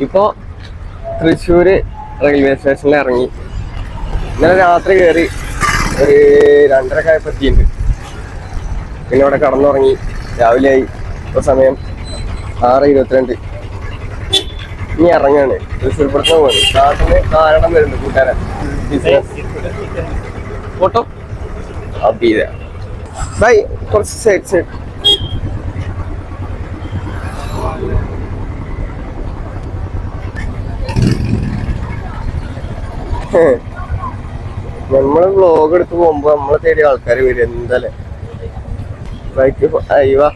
ഇപ്പോ തൃശ്ശൂര് റെയിൽവേ സ്റ്റേഷനിൽ ഇറങ്ങി. ഇന്നലെ രാത്രി കയറി ഒരു 2:30 ആയപ്പോൾ എത്തിയിട്ടുണ്ട്. പിന്നെ ഇവിടെ കടന്നുറങ്ങി. രാവിലെ ആയി. ഇപ്പോൾ സമയം 6:22. ഇനി ഇറങ്ങാണ്. തൃശ്ശൂർ പുറത്ത് പോയി നാട്ടിന് കാരണം വരുന്നുണ്ട് കൂട്ടുകാരൻ. Photo by. കുറച്ച് സൈഡ് നമ്മള് വ്ലോഗ് എടുത്ത് പോകുമ്പോ നമ്മളെ തേടി ആൾക്കാർ വരും. എന്തായാലും ബൈക്ക് അയ്യവാ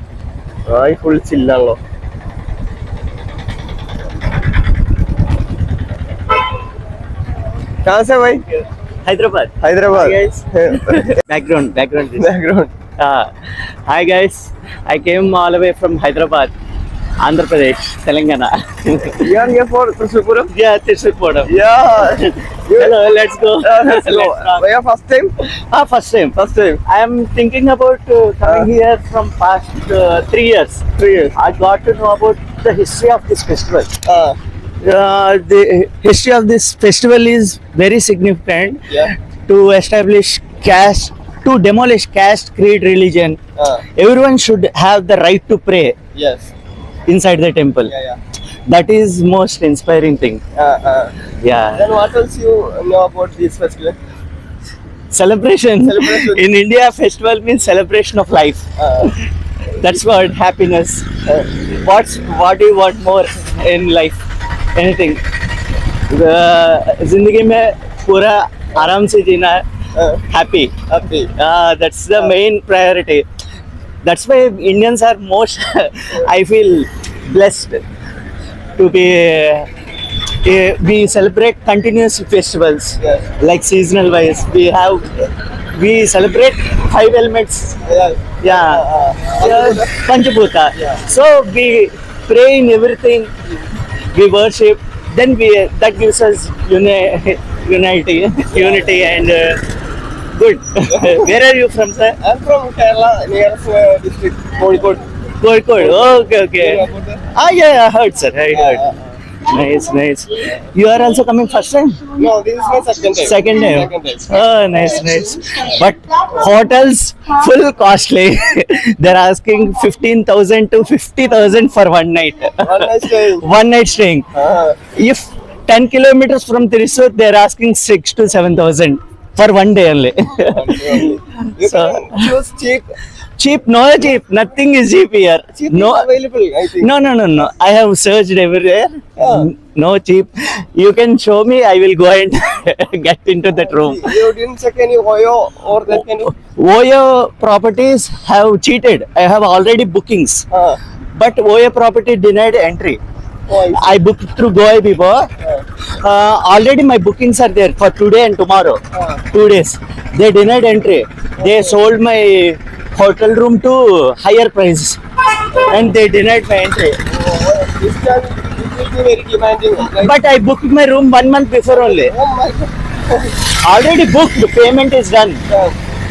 ഫുൾ ചില്ലാണല്ലോ. कहाँ से भाई? Hyderabad. Hyderabad. Hi guys. background. Hi guys. I came all the way from Hyderabad, Andhra Pradesh, Telangana. You are here for Thrissur? Yeah, Thrissur. Yeah. Hello, let's go. Let's go. Yeah, first time? First time. First time. I am thinking about coming here from past 3 years. 3 years. I got to know about the history of this festival. The history of this festival is very significant. Yeah. To establish caste, to demolish caste, creed, religion. Everyone should have the right to pray Yes. inside the temple. Yeah. That is most inspiring thing. Yeah. Then what else you know about this festival? Celebration. Celebration. In India, festival means celebration of life. That's what happiness. What do you want more in life? Anything. जिंदगी में पूरा आराम से जीना है. Happy. That's the main priority. That's why Indians are most I feel blessed to be we celebrate continuous festivals. Yes. Like seasonal wise we celebrate 5 elements. Panchabhuta. So we pray in everything, we worship, then that gives us unity and good. Where are you from, sir? I'm from Kerala, nearest district, Kozhikode. Okay. Yeah, I heard, sir. I heard. Nice. You are also coming first time? No, this is my second time. Second time. Oh, nice. But hotels full costly. They're asking 15,000 to 50,000 for one night. One night staying. If 10 kilometers from Thrissur, they're asking 6,000 to 7,000 for one day only. You can choose cheap. No cheap. Nothing is cheap here. Cheap No. is available, I think. No. I have searched everywhere. No cheap. You can show me. I will go and get into that room. You didn't check any Oyo or that kind of? Oyo properties have cheated. I have already bookings, but Oyo property denied entry. I booked through Goibibo. Already my bookings are there for today and tomorrow. 2 days. They denied entry. They sold my hotel room to higher price and they denied my entry. This time it will be very demanding. Right? But I booked my room 1 month before only. Oh my God. Already booked. The payment is done.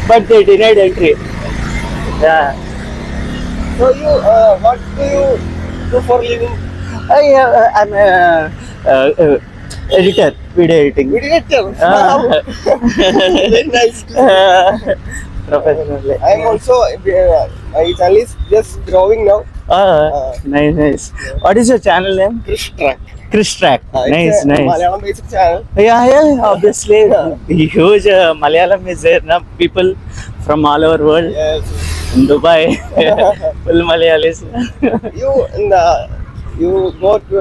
But they denied entry. Yeah. So you, what do you do for living? I'm a editor, video editing. Video editor. Wow. Very nice. Professionally. I am also, my channel is just growing now. Nice. What is your channel name? Chris Track. Nice. Malayalam based channel. Yeah, obviously. Huge Malayalam is there now. People from all over world. Yes. In Dubai. Full Malayalis. You go to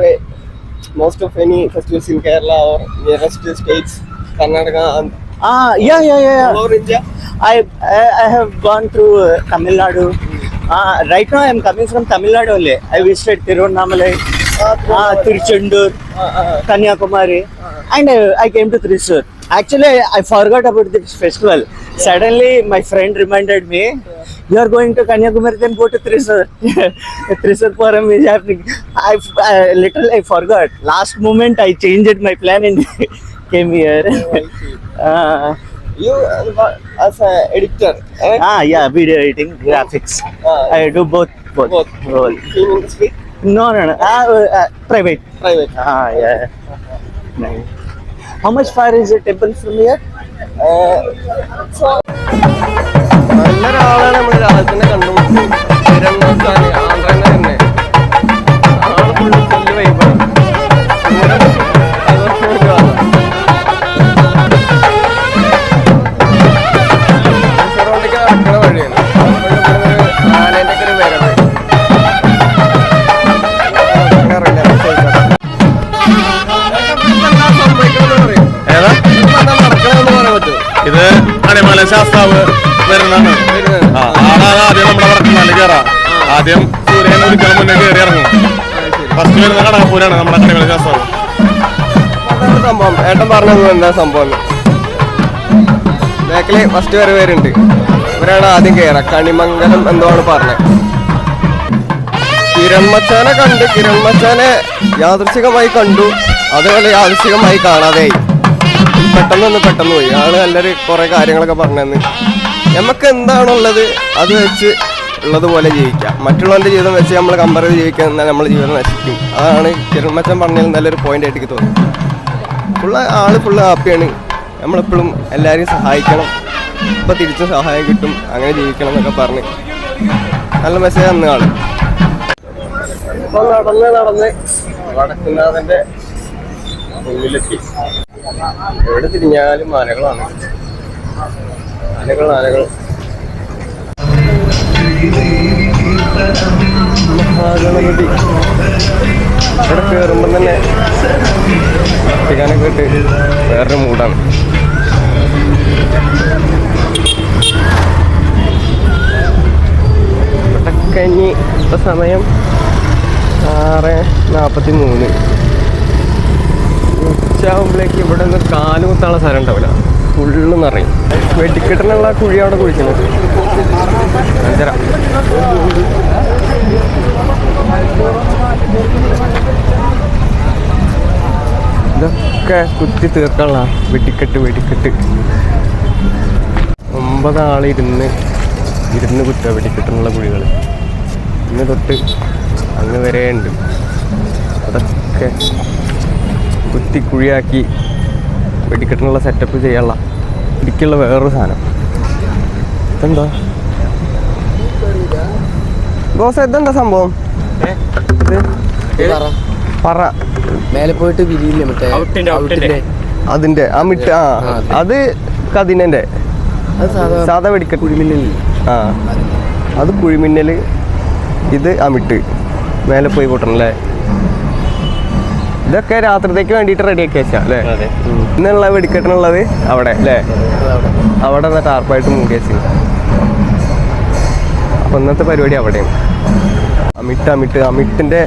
most of any festivals in Kerala or nearest states, Karnataka and Yeah. all over India. I have gone through Tamil Nadu. Right now I am coming from Tamil Nadu only. I visited Tiruvannamalai, Tiruchendur, Kanyakumari, and I came to Thrissur. Actually, I forgot about this festival. Suddenly, my friend reminded me, you are going to Kanyakumari, then go to Thrissur. Thrissur Forum is happening. I forgot. Last moment, I changed my plan and came here. You as an editor, right? Yeah, video editing, graphics. I do both. Film industry? No, no, no. Private. Private. Yeah. Nice. How much far is the temple from here? നല്ലൊരാളാണ് നമ്മൾ രാജ്യത്തിനെ കണ്ടുപിടിച്ചത്. ആന്ധ്രനെ തന്നെ ആള് full ചെല്ല് വൈബാണ്. നടക്കണ വഴിയാണ് ആനേന്റെ ഒക്കെ ഒരു വരവ്. ഏതാ നടക്കണമെന്ന് പറയാൻ പറ്റുമോ? ഇത് അണിമല ശാസ്താവ് വരുന്നതാണ്. ആളാണ് ആദ്യം നമ്മുടെ വടക്കുന്നാല് കയറാം. ആദ്യം സൂര്യൻ ഒരിക്കലും മുന്നേ കയറി ഇറങ്ങും. ഫസ്റ്റ് വരുന്ന കടകപ്പൂരാണ് നമ്മുടെ അണിമല ശാസ്താവ്. അതാണ് സംഭവം. ഏട്ടൻ പറഞ്ഞത് എന്താ സംഭവം? ബാക്കില് ഫസ്റ്റ് വരെ പേരുണ്ട്. ഇവരാണ് ആദ്യം കയറാ. കണിമംഗലം എന്തോ ആണ് പറഞ്ഞത്. കിരൺമച്ചാനെ കണ്ട്, കിരൺമച്ചാനെ യാദൃശികമായി കണ്ടു, അതേപോലെ യാദൃശികമായി കാണാതെയായി. പെട്ടെന്ന് പോയി. ആള് നല്ലൊരു കുറെ കാര്യങ്ങളൊക്കെ പറഞ്ഞെന്ന്. നമുക്ക് എന്താണുള്ളത് അത് വെച്ച് ഉള്ളതുപോലെ ജീവിക്കാം. മറ്റുള്ളവന്റെ ജീവിതം വെച്ച് നമ്മൾ കമ്പയർ ചെയ്ത് ജീവിക്കാൻ എന്നാൽ നമ്മുടെ ജീവിതം നശിക്കും. അതാണ് കിരൺമച്ചൻ പറഞ്ഞാൽ നല്ലൊരു പോയിന്റ് ആയിട്ട് എനിക്ക് തോന്നുന്നു. ആള് ഫുള്ള് ഹാപ്പിയാണ്. നമ്മളെപ്പോഴും എല്ലാവരെയും സഹായിക്കണം, ഇപ്പം തിരിച്ചും സഹായം കിട്ടും, അങ്ങനെ ജീവിക്കണം എന്നൊക്കെ പറഞ്ഞ് നല്ല മെസ്സേജ് തന്ന ആള്. ഇപ്പൊ നടന്ന് വടക്കുന്നാഥന്റെ മുന്നിലെത്തി. എവിടെ തിരിഞ്ഞാലും ആനകളാണ്. ആനകൾ മഹാഗണപതി ഇവിടെ കയറുമ്പം തന്നെ ഭക്തിഗാനൊക്കെ ഇട്ട് വേറൊരു മൂടാണ്. ഇവിടെ കഴിഞ്ഞ് ഇപ്പം സമയം 6:43. ഉച്ചയാകുമ്പോഴേക്ക് ഇവിടെ നിന്ന് കാലുകുത്താനുള്ള സ്ഥലം ഉണ്ടാവില്ല, ഫുള്ള് നിറയും. വെടിക്കെട്ടിനുള്ള കുഴി അവിടെ കുഴിക്കുന്നത് 5:30. ഇതൊക്കെ കുത്തി തീർക്കാനുള്ള വെടിക്കെട്ട്. 9 ആള് ഇരുന്ന് കുത്തുക വെടിക്കെട്ടിനുള്ള കുഴികൾ. ഇന്ന് തൊട്ട് അങ്ങ് വരെ ഉണ്ട്. അതൊക്കെ കുത്തി കുഴിയാക്കി വെടിക്കെട്ടിനുള്ള സെറ്റപ്പ് ചെയ്യാനുള്ള ഇടിക്കുള്ള വേറൊരു സാധനം. ഇതെന്താ ബോസ്? ഇതെന്താ സംഭവം? പറ മേലെ പോയിട്ട് വിരിയില്ലേ മറ്റേ അതിന്റെ ആ മിട്ട്. അത് കതിനന്റെ സാധാ വെടിക്കെട്ട്. കുഴിമിന്നൽ. അത് കുഴിമിന്നൽ. ഇത് അമിട്ട് മേലെ പോയി പൊട്ടണല്ലേ. ഇതൊക്കെ രാത്രിത്തേക്ക് വേണ്ടിയിട്ട് റെഡിയാക്കി വെച്ചാ അല്ലേ? ഇന്നുള്ള വെടിക്കെട്ടിനുള്ളത് അവിടെ അല്ലേ? അവിടെ ടാർപ്പായിട്ട് മൂടി വെച്ച്. അപ്പൊ ഇന്നത്തെ പരിപാടി അവിടെയാണ്. അമിട്ടിന്റെ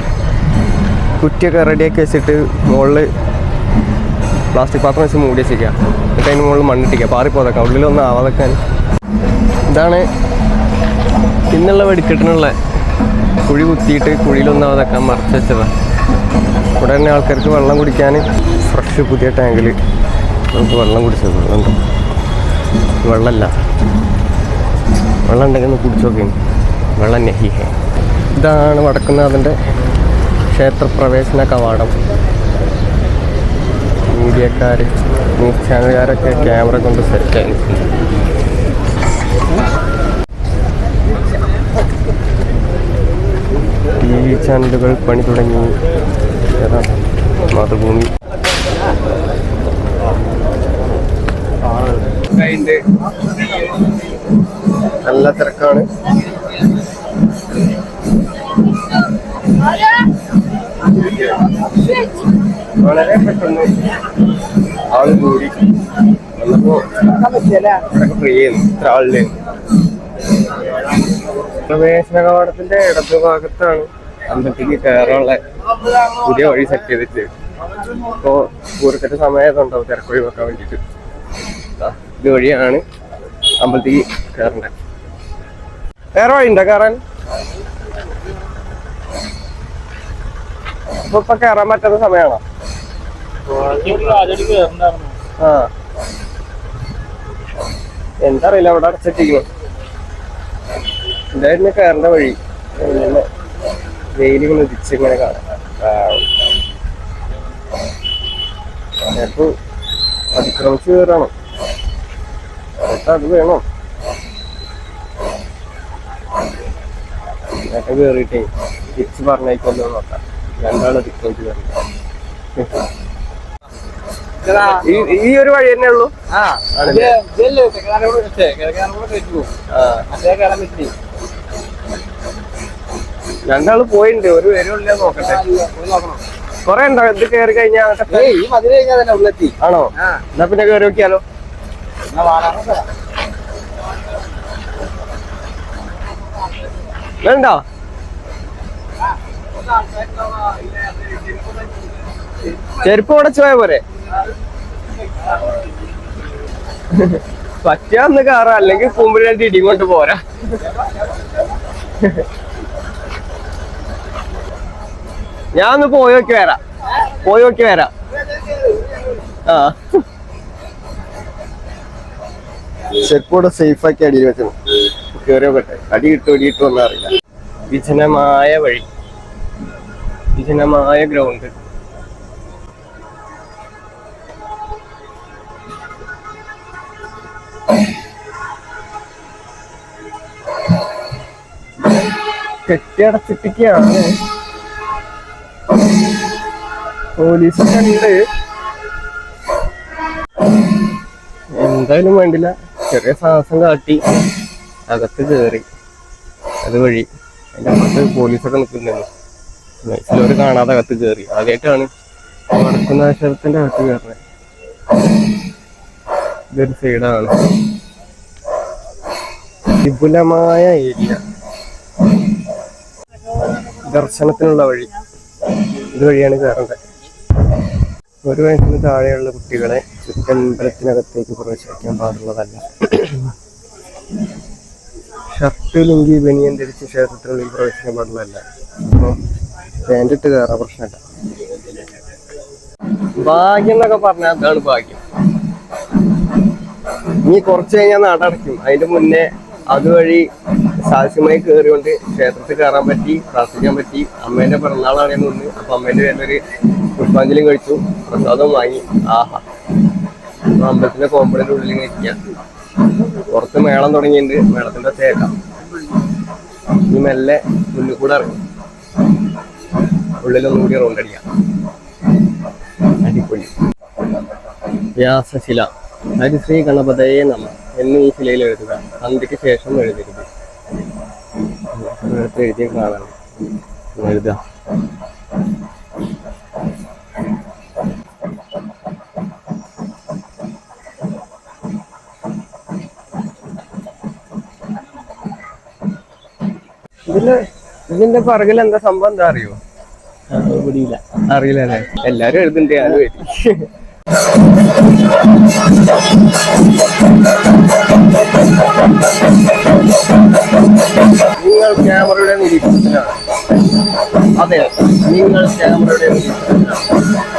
കുറ്റിയൊക്കെ റെഡിയാക്കി വെച്ചിട്ട് മുകളിൽ പ്ലാസ്റ്റിക് പാത്രം വെച്ച് മൂടി വെച്ചിരിക്കുക. എന്നിട്ട് അതിന് മുകളിൽ മണ്ണിട്ടിക്കുക, പാറിപ്പോതൊക്കെ ഉള്ളിലൊന്നും ആവാതെക്കാൻ. ഇതാണ് ഇന്നുള്ള വെടിക്കെട്ടിനുള്ള കുഴി കുത്തിയിട്ട് കുഴിയിലൊന്നാവാതെക്കാൻ മറച്ച് വെച്ചതാണ്. ഇവിടെ തന്നെ ആൾക്കാർക്ക് വെള്ളം കുടിക്കാൻ ഫ്രഷ് പുതിയ ടാങ്കിൽ നമുക്ക് വെള്ളം കുടിച്ചത്. വെള്ളമുണ്ടോ? വെള്ളമല്ല, വെള്ളം ഉണ്ടെങ്കിൽ ഒന്ന് കുടിച്ചു നോക്കി. വെള്ളം നെഹിഹേ. ഇതാണ് വടക്കുന്നാഥൻ്റെ ക്ഷേത്രപ്രവേശന കവാടം. മീഡിയക്കാർ, ന്യൂസ് ചാനലുകാരൊക്കെ ക്യാമറ കൊണ്ട് സെറ്റായി. TV ചാനലുകൾ പണി തുടങ്ങി. മാതൃഭൂമി നല്ല തിരക്കാണ്. വളരെ പെട്ടെന്ന് ആള് കൂടി വന്നപ്പോ ഫ്രീ ചെയ്യുന്നു. ഇത്ര ആളില്ലേ. പ്രവേശന കവാടത്തിന്റെ ഇടതു ഭാഗത്താണ് അമ്പലത്തേക്ക് കയറാനുള്ള പുതിയ വഴി സെറ്റ് ചെയ്തിട്ട്. ഇപ്പോ പൂരത്തിന്റെ സമയത്തുണ്ടാവും തിരക്കൊഴി വെക്കാൻ വേണ്ടിട്ട്. ഇത് വഴിയാണ് അമ്പലത്തേക്ക് കയറേണ്ടത്. വേറെ വഴിയുണ്ടോ കയറാൻ? ഇപ്പൊ കയറാൻ പറ്റുന്ന സമയമാണോ? എന്താ അറിയില്ല, അവിടെ അടച്ചിട്ടിരിക്കുന്നു. ഇതായിരുന്നു കയറേണ്ട വഴി. വെയിലിങ്ങനെ ഉദിച്ചിങ്ങനെ കാണാം. ചിലപ്പോ അതിക്രമിച്ച് കയറാണോ എന്നിട്ട് അത് വേണോ നേട്ടം കയറിയിട്ടേ തിരിച്ച് പറഞ്ഞേക്കൊല്ലോ നോക്കാം. രണ്ടാൾ അതിക്രമിച്ച് കയറി. ഈ ഒരു വഴി തന്നെ ഉള്ളൂ. രണ്ടാള് പോയിട്ടുണ്ട്. ഒരു വരുമില്ല നോക്കട്ടെ. കൊറേ ഉണ്ടോ ഇത് കയറി കഴിഞ്ഞാ? ആണോ? എന്നാ പിന്നെ കയറി നോക്കിയാലോ? വേണ്ടോ? ചെരുപ്പ് ഉടച്ചു പോയ പോരെ? പറ്റാന്ന് കയറാം, അല്ലെങ്കിൽ കുമ്പിളിനായിട്ട് ഇടിയും കൊണ്ട് പോരാ. ഞാൻ ഒന്ന് പോയി നോക്കി വരാം. ആ ചെരുപ്പോടെ സേഫ് ആക്കി അടിയിൽ വെച്ചു കയറിയോ പറ്റേ. അടി കിട്ടും ഒന്നും അറിയില്ല. വിജനമായ വഴി, വിജനമായ ഗ്രൗണ്ട്. കെട്ടിയടച്ചിട്ടിരിക്കുകയാണ്. പോലീസൊക്കെ ഉണ്ട്. എന്തായാലും വേണ്ടില്ല, ചെറിയ സാഹസം കാട്ടി അകത്ത് കയറി. അതുവഴി അതിൻ്റെ അകത്ത് പോലീസൊക്കെ നിൽക്കുന്നുണ്ട്. ചിലവർ കാണാതെ അകത്ത് കയറി. ആദ്യമായിട്ടാണ് വടക്കുന്നാശത്തിന്റെ അകത്ത് കയറുന്നത്. ഇതൊരു സൈഡാണ്. വിപുലമായ ഏരിയ, ദർശനത്തിനുള്ള വഴി. ഇതുവഴിയാണ് കയറേണ്ടത്. ഒരു വയസ്സിന് താഴെയുള്ള കുട്ടികളെ ചുറ്റമ്പലത്തിനകത്തേക്ക് പ്രവേശിക്കാൻ പാടുള്ളതല്ല. ഷർട്ട്, ലുങ്കി, ബനിയൻ ധരിച്ച് ക്ഷേത്രത്തിനുള്ളിൽ പ്രവേശിക്കാൻ പാടുള്ളതല്ല. അപ്പോൾ പാൻറ്റിട്ട് കയറാൻ പ്രശ്നമില്ല. ഭാഗ്യം എന്നൊക്കെ പറഞ്ഞാൽ അതാണ് ഭാഗ്യം. ഇനി കുറച്ച് കഴിഞ്ഞാൽ നടടയ്ക്കും. അതിന്റെ മുന്നേ അതുവഴി സാഹസ്യമായി കയറിയോണ്ട് ക്ഷേത്രത്തിൽ കയറാൻ പറ്റി, പ്രാർത്ഥിക്കാൻ പറ്റി. അമ്മേന്റെ പിറന്നാളാണെന്ന് തോന്നി. അപ്പൊ അമ്മേന്റെ പേരിലൊരു പുഷ്പാഞ്ജലി കഴിച്ചു, പ്രസാദം വാങ്ങി. ആഹാ, അമ്പലത്തിന്റെ കോമ്പൗണ്ടിന്റെ ഉള്ളിൽ നിൽക്കുക. പുറത്ത് മേളം തുടങ്ങിയിട്ടുണ്ട്. മേളത്തിന്റെ തേക്കാം. ഈ മെല്ലെ മുന്നിൽ കൂടെ ഇറങ്ങി ഉള്ളിലൊന്നും കൂടി റൗണ്ട് അടിക്കാം. അടിപൊളി. വ്യാസശില. ഹരിശ്രീ ഗണപതയെ നമ എന്ന് ഈ ശിലയിൽ എഴുതുക. സന്ധ്യയ്ക്ക് ശേഷം എഴുതരുത്. എഴുതിയ കാണാൻ എഴുതുക. ഇതിന്റെ പിറകിൽ എന്താ സംഭവം എന്താ അറിയോ? അറിയില്ല അല്ലേ? എല്ലാരും എഴുതുന്നുണ്ട്. ഞാനും എഴുതി. നിങ്ങൾ ക്യാമറയുടെ നിരീക്ഷണത്തിലാണ്. അതെ, നിങ്ങൾ ക്യാമറയുടെ നിരീക്ഷണത്തിലാണ്.